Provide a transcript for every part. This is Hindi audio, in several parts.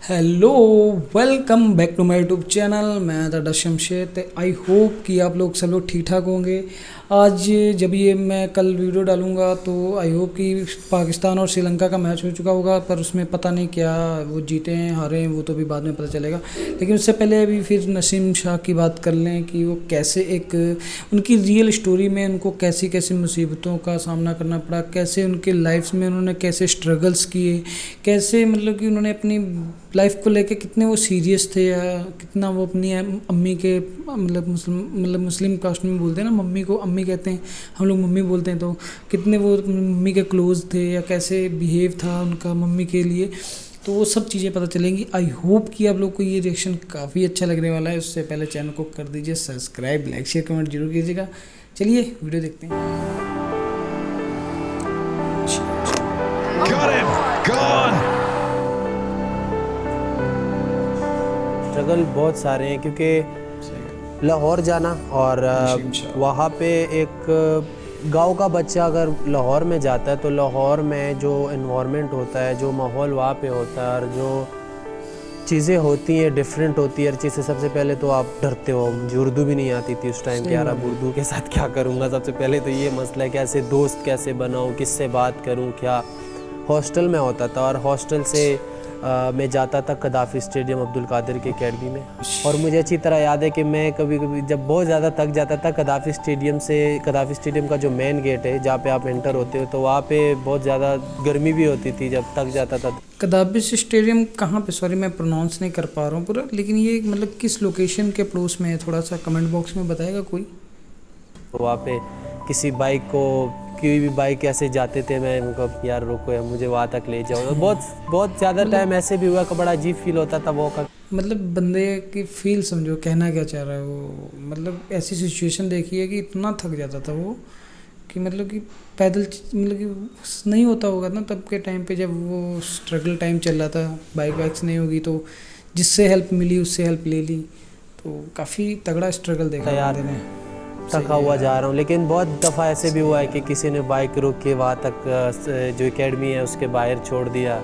Hello welcome back to my YouTube channel. मैं ਤੁਹਾਡਾ शमशेर ਤੇ आई होप कि आप लोग सब लोग ठीक ठाक होंगे। आज जब ये मैं कल वीडियो डालूंगा तो आई होप कि पाकिस्तान और श्रीलंका का मैच हो चुका होगा, पर उसमें पता नहीं क्या वो जीते हैं हारे हैं, वो तो भी बाद में पता चलेगा। लेकिन उससे पहले अभी फिर नसीम शाह की बात कर लें कि वो कैसे एक उनकी रियल स्टोरी में उनको कैसी कैसी मुसीबतों का सामना करना पड़ा, कैसे उनके लाइफ में उन्होंने कैसे स्ट्रगल्स किए, कैसे मतलब कि उन्होंने अपनी लाइफ को लेके कितने वो सीरियस थे, या कितना वो अपनी अम्मी के मतलब मुस्लिम कास्ट में बोलते हैं ना, मम्मी को अम्मी कहते हैं, हम लोग मम्मी बोलते हैं, तो कितने वो मम्मी के क्लोज़ थे या कैसे बिहेव था उनका मम्मी के लिए। तो वो सब चीज़ें पता चलेंगी। आई होप कि आप लोग को ये रिएक्शन काफ़ी अच्छा लगने वाला है। उससे पहले चैनल को कर दीजिए सब्सक्राइब, लाइक शेयर कमेंट जरूर कीजिएगा। चलिए वीडियो देखते हैं। Got him! Gone! स्ट्रगल बहुत सारे हैं क्योंकि लाहौर जाना और वहाँ पे एक गांव का बच्चा अगर लाहौर में जाता है तो लाहौर में जो इन्वायरमेंट होता है, जो माहौल वहाँ पे होता है और जो चीज़ें होती हैं डिफरेंट होती है हर चीज़ से। सबसे पहले तो आप डरते हो, मुझे उर्दू भी नहीं आती थी उस टाइम कि यार अब उर्दू के साथ क्या करूँगा। सबसे पहले तो ये मसला है कैसे दोस्त कैसे बनाऊँ, किससे बात करूँ, क्या। हॉस्टल में होता था और हॉस्टल से मैं जाता था कदाफ़ी स्टेडियम अब्दुल कादिर के अकेडमी में, और मुझे अच्छी तरह याद है कि मैं कभी कभी जब बहुत ज़्यादा थक जाता था कदाफ़ी स्टेडियम का जो मेन गेट है जहाँ पे आप एंटर होते हो, तो वहाँ पे बहुत ज़्यादा गर्मी भी होती थी जब थक जाता था। कदाफ़ी स्टेडियम कहाँ पे, सॉरी मैं प्रोनाउंस नहीं कर पा रहा हूँ पूरा, लेकिन ये मतलब किस लोकेशन के पड़ोस में है, थोड़ा सा कमेंट बॉक्स में बताएगा कोई। तो वहाँ पे किसी बाइक को कोई भी बाइक ऐसे जाते थे, मैं उनको यार रोको यार मुझे वहाँ तक ले जाओ। तो बहुत ज़्यादा टाइम ऐसे भी हुआ कि बड़ा अजीब फील होता था वो का। मतलब बंदे की फील समझो, कहना क्या चाह रहा है वो। मतलब ऐसी सिचुएशन देखी है कि इतना थक जाता था वो कि मतलब कि पैदल मतलब कि नहीं होता होगा ना तब के टाइम पे, जब वो स्ट्रगल टाइम चल रहा था, बाइक्स नहीं होगी तो जिससे हेल्प मिली उससे हेल्प ले ली। तो काफ़ी तगड़ा स्ट्रगल देखा यार ने। थका हुआ जा रहा हूँ, लेकिन बहुत दफ़ा ऐसे भी हुआ है कि किसी ने बाइक रोक के वहाँ तक जो एकेडमी है उसके बाहर छोड़ दिया।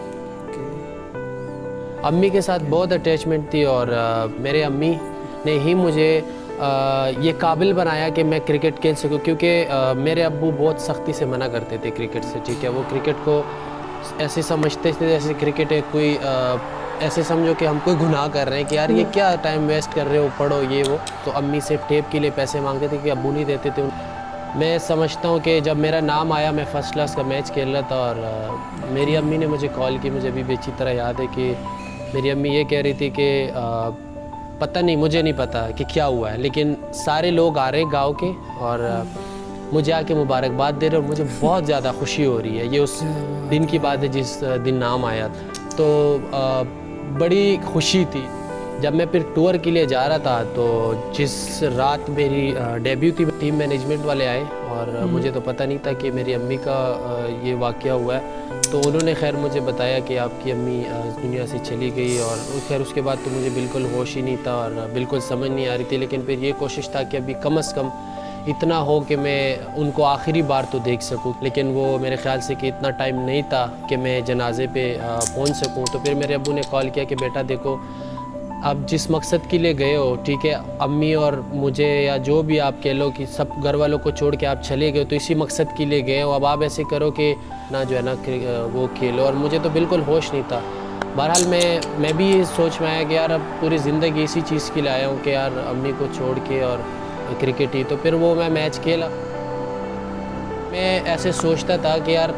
अम्मी के साथ बहुत अटैचमेंट थी और मेरे अम्मी ने ही मुझे ये काबिल बनाया कि मैं क्रिकेट खेल सकूं, क्योंकि मेरे अब्बू बहुत सख्ती से मना करते थे क्रिकेट से। ठीक है, वो क्रिकेट को ऐसे समझते थे जैसे क्रिकेट है कोई ऐसे समझो कि हम कोई गुनाह कर रहे हैं कि यार ये क्या टाइम वेस्ट कर रहे हो, पढ़ो ये वो। तो अम्मी से टेप के लिए पैसे मांगते थे कि अब्बू नहीं देते थे। मैं समझता हूँ कि जब मेरा नाम आया, मैं फ़र्स्ट क्लास का मैच खेल रहा था और मेरी अम्मी ने मुझे कॉल की। मुझे अभी भी अच्छी तरह याद है कि मेरी अम्मी ये कह रही थी कि पता नहीं, मुझे नहीं पता कि क्या हुआ है, लेकिन सारे लोग आ रहे हैं गाँव के और मुझे आके मुबारकबाद दे रहे, और मुझे बहुत ज़्यादा खुशी हो रही है। ये उस दिन की बात है जिस दिन नाम आया, तो बड़ी खुशी थी। जब मैं फिर टूर के लिए जा रहा था तो जिस रात मेरी डेब्यू थी, टीम मैनेजमेंट वाले आए और मुझे तो पता नहीं था कि मेरी अम्मी का ये वाक़या हुआ है। तो उन्होंने खैर मुझे बताया कि आपकी अम्मी दुनिया से चली गई, और खैर उसके बाद तो मुझे बिल्कुल होश ही नहीं था और बिल्कुल समझ नहीं आ रही थी। लेकिन फिर ये कोशिश था कि अभी कम से कम इतना हो कि मैं उनको आखिरी बार तो देख सकूं, लेकिन वो मेरे ख़्याल से कि इतना टाइम नहीं था कि मैं जनाजे पे पहुंच सकूं। तो फिर मेरे अब्बू ने कॉल किया कि बेटा देखो, आप जिस मकसद के लिए गए हो, ठीक है, अम्मी और मुझे या जो भी आप कह लो कि सब घर वालों को छोड़ के आप चले गए, तो इसी मकसद के लिए गए हो। अब आप ऐसे करो कि ना जो है ना वो खेलो। और मुझे तो बिल्कुल होश नहीं था। बहरहाल मैं भी ये सोच में आया कि यार अब पूरी ज़िंदगी इसी चीज़ के लिए आया हूँ कि यार अम्मी को छोड़ के और क्रिकेट ही। तो फिर वो मैं मैच खेला। मैं ऐसे सोचता था कि यार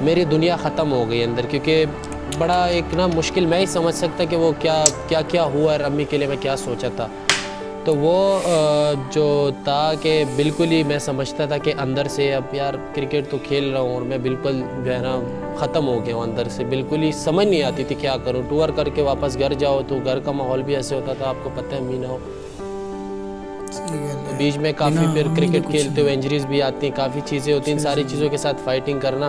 मेरी दुनिया ख़त्म हो गई अंदर, क्योंकि बड़ा एक ना मुश्किल, मैं ही समझ सकता कि वो क्या हुआ और अम्मी के लिए मैं क्या सोचा था। तो वो जो था कि बिल्कुल ही मैं समझता था कि अंदर से अब यार क्रिकेट तो खेल रहा हूँ और मैं बिल्कुल जो है ना ख़त्म हो गया हूँ अंदर से। बिल्कुल ही समझ नहीं आती थी क्या करूँ। टूर करके वापस घर जाओ तो घर का माहौल भी ऐसे होता था, आपको पता है मीना हो, तो बीच में काफ़ी फिर क्रिकेट खेलते हुए इंजरीज भी आती हैं, काफ़ी चीज़ें होती हैं। इन सारी चीज़ों के साथ फाइटिंग करना,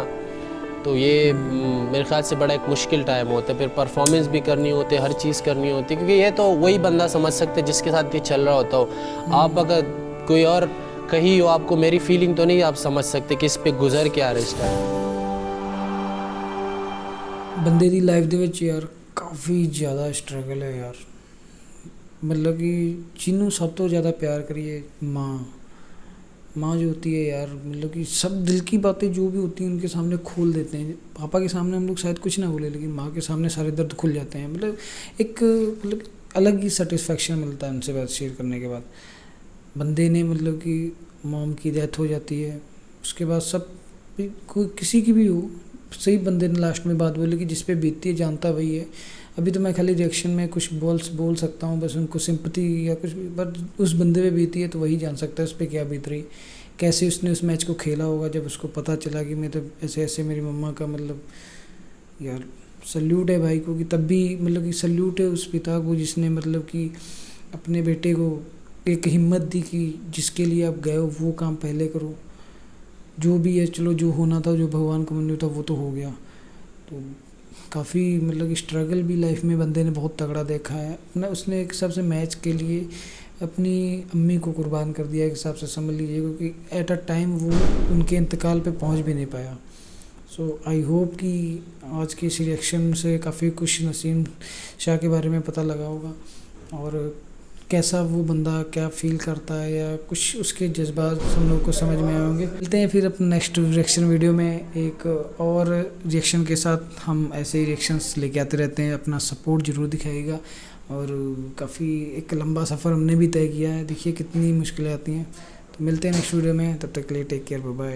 तो ये मेरे ख्याल से बड़ा एक मुश्किल टाइम होता है। फिर परफॉर्मेंस भी करनी होती है, हर चीज़ करनी होती है, क्योंकि ये तो वही बंदा समझ सकते जिसके साथ ये चल रहा होता हो। आप अगर कोई और कहीं हो, आपको मेरी फीलिंग तो नहीं आप समझ सकते कि इस पे गुजर के आ रहा है इस टाइम। बंदे दी लाइफ दे विच यार काफ़ी ज़्यादा स्ट्रगल है यार। मतलब कि जिन्हों सब तो ज़्यादा प्यार करिए माँ जो होती है यार, मतलब कि सब दिल की बातें जो भी होती हैं उनके सामने खोल देते हैं। पापा के सामने हम लोग शायद कुछ ना बोले, लेकिन माँ के सामने सारे दर्द खुल जाते हैं। मतलब एक मतलब अलग ही सेटिस्फेक्शन मिलता है उनसे बात शेयर करने के बाद। बंदे ने मतलब कि मॉम की डेथ हो जाती है, उसके बाद सब कोई किसी की भी हो, सही बंदे ने लास्ट में बात बोली कि जिस पे बीतती है जानता वही है। अभी तो मैं खाली रिएक्शन में कुछ बोल सकता हूँ, बस उनको सिंपैथी या कुछ भी, बट उस बंदे पे बीती है तो वही जान सकता है उस पर क्या बीत रही, कैसे उसने उस मैच को खेला होगा जब उसको पता चला कि मैं तो ऐसे ऐसे मेरी मम्मा का मतलब। यार सल्यूट है भाई को, कि तब भी मतलब कि सल्यूट है उस पिता को जिसने मतलब कि अपने बेटे को एक हिम्मत दी कि जिसके लिए आप गए हो वो काम पहले करो। जो भी है चलो, जो होना था, जो भगवान को मंजूर था वो तो हो गया। तो काफ़ी मतलब कि स्ट्रगल भी लाइफ में बंदे ने बहुत तगड़ा देखा है ना। उसने एक हिसाब से मैच के लिए अपनी अम्मी को कुर्बान कर दिया एक हिसाब से समझ लीजिए, क्योंकि एट अ टाइम वो उनके इंतकाल पे पहुंच भी नहीं पाया। सो आई होप कि आज के इस रिएक्शन से काफ़ी कुछ नसीम शाह के बारे में पता लगा होगा, और कैसा वो बंदा क्या फील करता है या कुछ उसके जज्बात हम लोग को समझ में आए होंगे। मिलते हैं फिर अपने नेक्स्ट रिएक्शन वीडियो में एक और रिएक्शन के साथ। हम ऐसे ही रिएक्शंस लेके आते रहते हैं, अपना सपोर्ट ज़रूर दिखाइएगा। और काफ़ी एक लंबा सफ़र हमने भी तय किया है, देखिए कितनी मुश्किलें आती हैं। तो मिलते हैं नेक्स्ट वीडियो में, तब तक के लिए टेक केयर, बाय बाय।